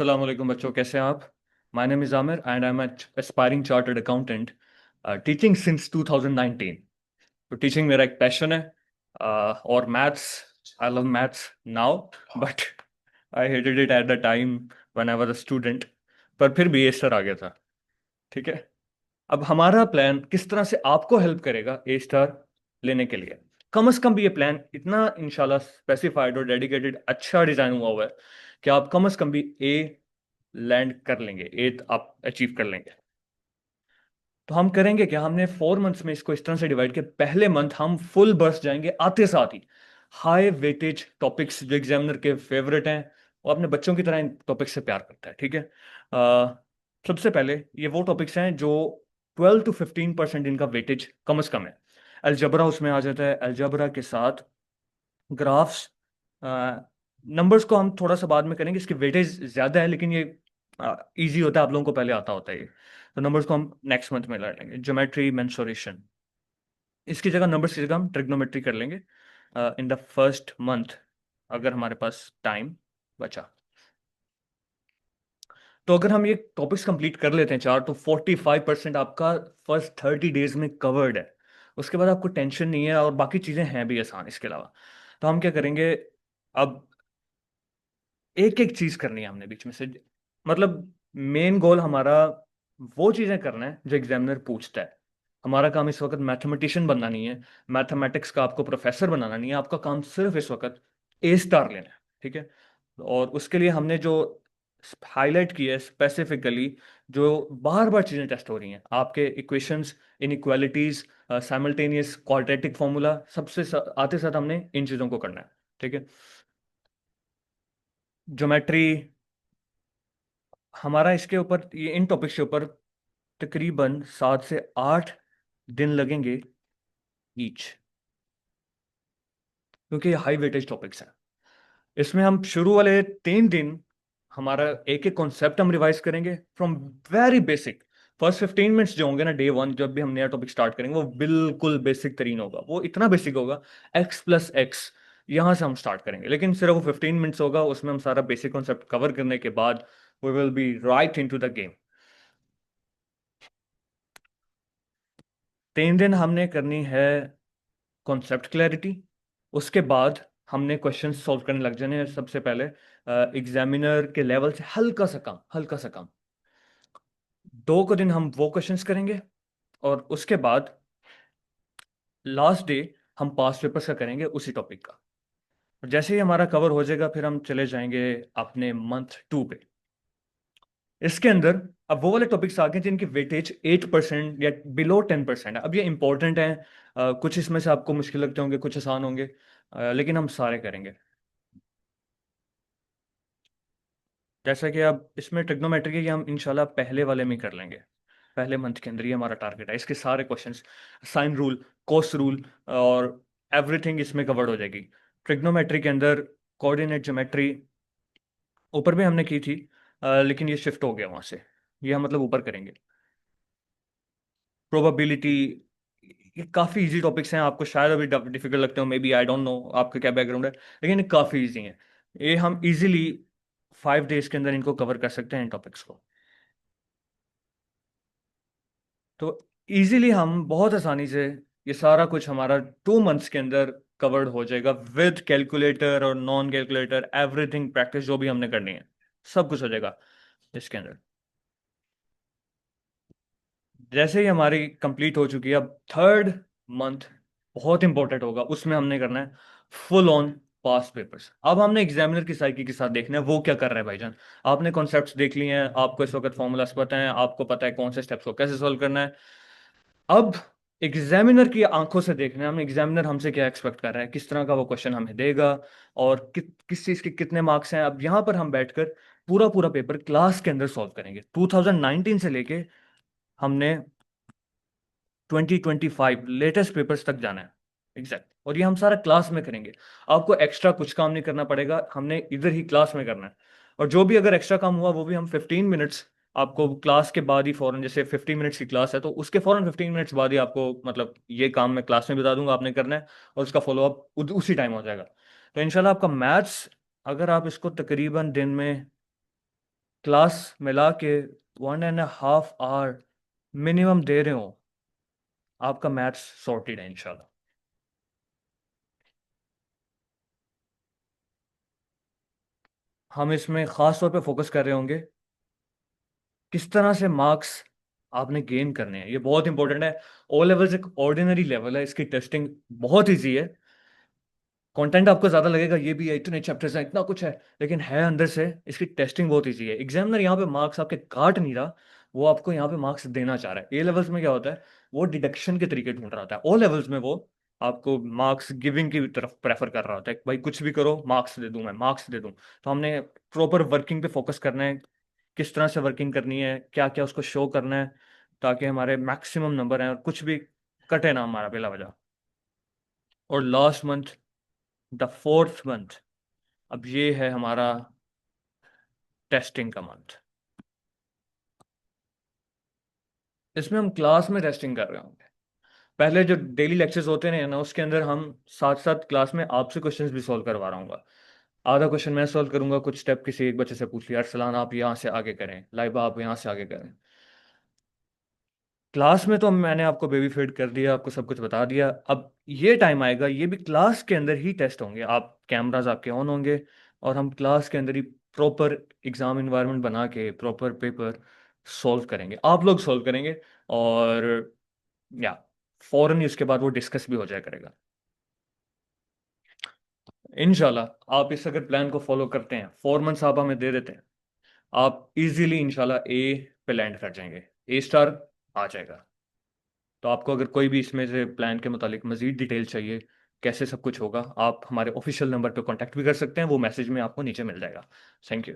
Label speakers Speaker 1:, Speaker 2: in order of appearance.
Speaker 1: अस्सलाम वालेकुम बच्चों, कैसे हैं आप? My name is Aamir and I am aspiring chartered accountant teaching since 2019। तो टीचिंग मेरा एक पैशन है। और maths, I love maths now, but I hated it at the time when I was a student. पर फिर भी ए स्टार आ गया था। ठीक है। अब हमारा प्लान किस तरह से आपको हेल्प करेगा ए स्टार लेने के लिए। कम से कम भी ये प्लान इतना इंशाल्लाह स्पेसिफाइड और डेडिकेटेड अच्छा डिजाइन हुआ है कि आप कम से कम भी ए लैंड कर लेंगे, एट आप अचीव कर लेंगे। तो हम करेंगे क्या, हमने 4 मंथ्स में इसको इस तरह से डिवाइड किया। पहले मंथ हम फुल बर्स्ट जाएंगे आते साथ ही हाई वेटेज टॉपिक्स जो एग्जामिनर के फेवरेट हैं और अपने बच्चों की तरह इन टॉपिक्स से प्यार करता है। ठीक है। सबसे पहले ये वो टॉपिक्स हैं जो 12 to 15% इनका वेटेज कम से कम है। अलजबरा उसमें आ जाता है। अलजबरा के साथ ग्राफ्स, नंबर्स को हम थोड़ा सा बाद में करेंगे, इसकी वेटेज ज्यादा है लेकिन ये इजी होता है, आप लोगों को पहले आता होता है ये। तो नंबर्स को हम नेक्स्ट मंथ में लड़ लेंगे। ज्योमेट्री, मेंसुरेशन, इसकी जगह नंबर्स की जगह हम ट्रिग्नोमेट्री कर लेंगे इन द फर्स्ट मंथ, अगर हमारे पास टाइम बचा। तो अगर हम ये टॉपिक्स कंप्लीट कर लेते हैं चार, तो 45% आपका फर्स्ट 30 डेज में कवर्ड है। उसके बाद आपको टेंशन नहीं है और बाकी चीज़ें हैं भी आसान इसके अलावा। तो हम क्या करेंगे, अब एक एक चीज करनी है हमने बीच में से। मतलब मेन गोल हमारा वो चीजें करना है जो एग्जामिनर पूछता है। हमारा काम इस वक्त मैथमेटिशियन बनना नहीं है, मैथमेटिक्स का आपको प्रोफेसर बनाना नहीं है। आपका काम सिर्फ इस वक्त ए स्टार लेना है। ठीक है। और उसके लिए हमने जो हाईलाइट किया है स्पेसिफिकली, जो बार बार चीजें टेस्ट हो रही हैं आपके equations, inequalities, simultaneous quadratic formula, आते साथ हमने इन चीजों को करना है। ठीक है। ज्योमेट्री हमारा इसके ऊपर, ये इन टॉपिक्स के ऊपर तकरीबन 7 से 8 दिन लगेंगे ईच, क्योंकि ये हाई वेटेज टॉपिक्स हैं। इसमें हम शुरू वाले 3 दिन हमारा एक एक कॉन्सेप्ट हम रिवाइज करेंगे from very basic. First 15 minutes जो होंगे ना डे वन, जब भी हम नया टॉपिक स्टार्ट करेंगे, वो बिल्कुल बेसिक तरीन होगा। वो इतना बेसिक होगा, x+x, यहां से हम स्टार्ट करेंगे। लेकिन सिर्फ वो 15 मिनट्स होगा, उसमें हम सारा बेसिक कॉन्सेप्ट कवर करने के बाद we will be right into the game. 3 दिन हमने करनी है कॉन्सेप्ट क्लैरिटी। उसके बाद हमने क्वेश्चन सॉल्व करने लग जाने हैं। सबसे पहले एग्जामिनर के लेवल से हल्का सा कम, हल्का सा कम। 2 को दिन हम वो क्वेश्चंस करेंगे और उसके बाद लास्ट डे हम पास पेपर्स का करेंगे उसी टॉपिक का। और जैसे ही हमारा कवर हो जाएगा, फिर हम चले जाएंगे अपने मंथ 2 पे। इसके अंदर अब वो वाले टॉपिक्स आ गए जिनकी वेटेज 8% या बिलो 10% है। अब ये इंपॉर्टेंट हैं। कुछ इसमें से आपको मुश्किल लगते होंगे, कुछ आसान होंगे, लेकिन हम सारे करेंगे। जैसा कि अब इसमें ट्रिग्नोमेट्री की हम इंशाल्लाह पहले वाले में कर लेंगे। पहले मंथ के अंदर ही हमारा टारगेट है। इसके सारे क्वेश्चंस, साइन रूल, कोस रूल और एवरीथिंग इसमें कवर्ड हो जाएगी। ट्रिग्नोमेट्री के अंदर कोऑर्डिनेट ज्योमेट्री ऊपर भी हमने की थी, लेकिन ये शिफ्ट हो गया वहां से। ये हम मतलब ऊपर करेंगे। प्रोबेबिलिटी, ये काफ़ी इजी टॉपिक्स हैं। आपको शायद अभी डिफिकल्ट लगते हो, may be, I don't know आपका क्या बैकग्राउंड है, लेकिन ये काफ़ी इजी हैं। ये हम इजीली 5 डेज के अंदर इनको कवर कर सकते हैं इन टॉपिक्स को। तो इजीली हम बहुत आसानी से ये सारा कुछ हमारा 2 मंथ्स के अंदर कवर्ड हो जाएगा, विद कैलकुलेटर और नॉन कैलकुलेटर, एवरीथिंग प्रैक्टिस जो भी हमने करनी है, सब कुछ हो जाएगा इसके अंदर। जैसे ही हमारी कंप्लीट हो चुकी है, अब थर्ड मंथ बहुत इंपॉर्टेंट होगा। उसमें हमने करना है फुल ऑन पास पेपर्स। अब हमने एग्जामिनर की साइकी के साथ देखना है वो क्या कर रहा है भाईजान। आपने कॉन्सेप्ट्स देख लिए हैं, आपको इस वक्त फॉर्मूलाज पता है, आपको पता है कौन से स्टेप्स को कैसे सॉल्व करना है। अब एग्जामिनर की आंखों से देखना है हम, एग्जामिनर हमसे क्या एक्सपेक्ट कर रहा है, किस तरह का वो क्वेश्चन हमें देगा और किस चीज के कितने मार्क्स हैं। अब यहाँ पर हम बैठकर पूरा पूरा पेपर क्लास के अंदर सॉल्व करेंगे। 2019 से लेके हमने 2025 लेटेस्ट पेपर्स तक जाना है एग्जैक्ट, और ये हम सारा क्लास में करेंगे। आपको एक्स्ट्रा कुछ काम नहीं करना पड़ेगा, हमने इधर ही क्लास में करना है। और जो भी अगर एक्स्ट्रा काम हुआ वो भी हम 15 मिनट्स, आपको क्लास के बाद ही फौरन, जैसे 15 मिनट्स की क्लास है तो उसके फौरन 15 मिनट्स बाद ही आपको, मतलब ये काम मैं क्लास में बता दूंगा आपने करना है, और उसका फॉलोअप उसी टाइम हो जाएगा। तो इंशाल्लाह आपका मैथ्स, अगर आप इसको तकरीबन दिन में क्लास मिला के 1.5 आवर मिनिमम दे रहे हो, आपका मैथ्स सॉर्टेड है इंशाल्लाह। हम इसमें ख़ास तौर पे फोकस कर रहे होंगे किस तरह से मार्क्स आपने गेन करने हैं, ये बहुत इंपॉर्टेंट है। ओ लेवल्स एक ऑर्डिनरी लेवल है, इसकी टेस्टिंग बहुत ईजी है। कंटेंट आपको ज्यादा लगेगा, ये भी है, इतने चैप्टर्स हैं, इतना कुछ है, लेकिन है अंदर से इसकी टेस्टिंग बहुत ईजी है। एग्जामिनर यहाँ पे मार्क्स आपके काट नहीं रहा, वो आपको यहाँ पे मार्क्स देना चाह रहा है। ए लेवल्स में क्या होता है, वो डिडक्शन के तरीके ढूंढ रहा होता है। ओ लेवल्स में वो आपको मार्क्स गिविंग की तरफ प्रेफर कर रहा होता है, भाई कुछ भी करो मार्क्स दे दूं, मैं मार्क्स दे दूं। तो हमने प्रॉपर वर्किंग पे फोकस करना है, किस तरह से वर्किंग करनी है, क्या क्या उसको शो करना है, ताकि हमारे मैक्सिमम नंबर हैं और कुछ भी कटे ना हमारा बेला वजह। और last month, the fourth month, अब ये है हमारा टेस्टिंग का मंथ। इसमें हम क्लास में टेस्टिंग कर रहे होंगे। पहले जो डेली लेक्चर्स होते हैं ना, उसके अंदर हम साथ साथ क्लास में आपसे क्वेश्चंस भी सॉल्व करवा रहा हूँ। आधा क्वेश्चन मैं सॉल्व करूंगा, कुछ स्टेप किसी एक बच्चे से पूछ लिया, अरसलान आप यहाँ से आगे करें, लाइबा आप यहाँ से आगे करें। क्लास में तो मैंने आपको बेबी फीड कर दिया, आपको सब कुछ बता दिया। अब ये टाइम आएगा, ये भी क्लास के अंदर ही टेस्ट होंगे, आप कैमरास आपके ऑन होंगे और हम क्लास के अंदर ही प्रॉपर एग्जाम इन्वायरमेंट बना के प्रॉपर पेपर सॉल्व करेंगे, आप लोग सॉल्व करेंगे। और या फौरन ही उसके बाद वो डिस्कस भी हो जाया करेगा इंशाल्लाह। आप इस अगर प्लान को फॉलो करते हैं, 4 मंथ्स आप हमें दे देते हैं, आप इजीली इंशाल्लाह ए पे लैंड कर जाएंगे, A स्टार आ जाएगा। तो आपको अगर कोई भी इसमें से प्लान के मुतालिक मजीद डिटेल चाहिए, कैसे सब कुछ होगा, आप हमारे ऑफिशियल नंबर पे कांटेक्ट भी कर सकते हैं, वो मैसेज में आपको नीचे मिल जाएगा। Thank you.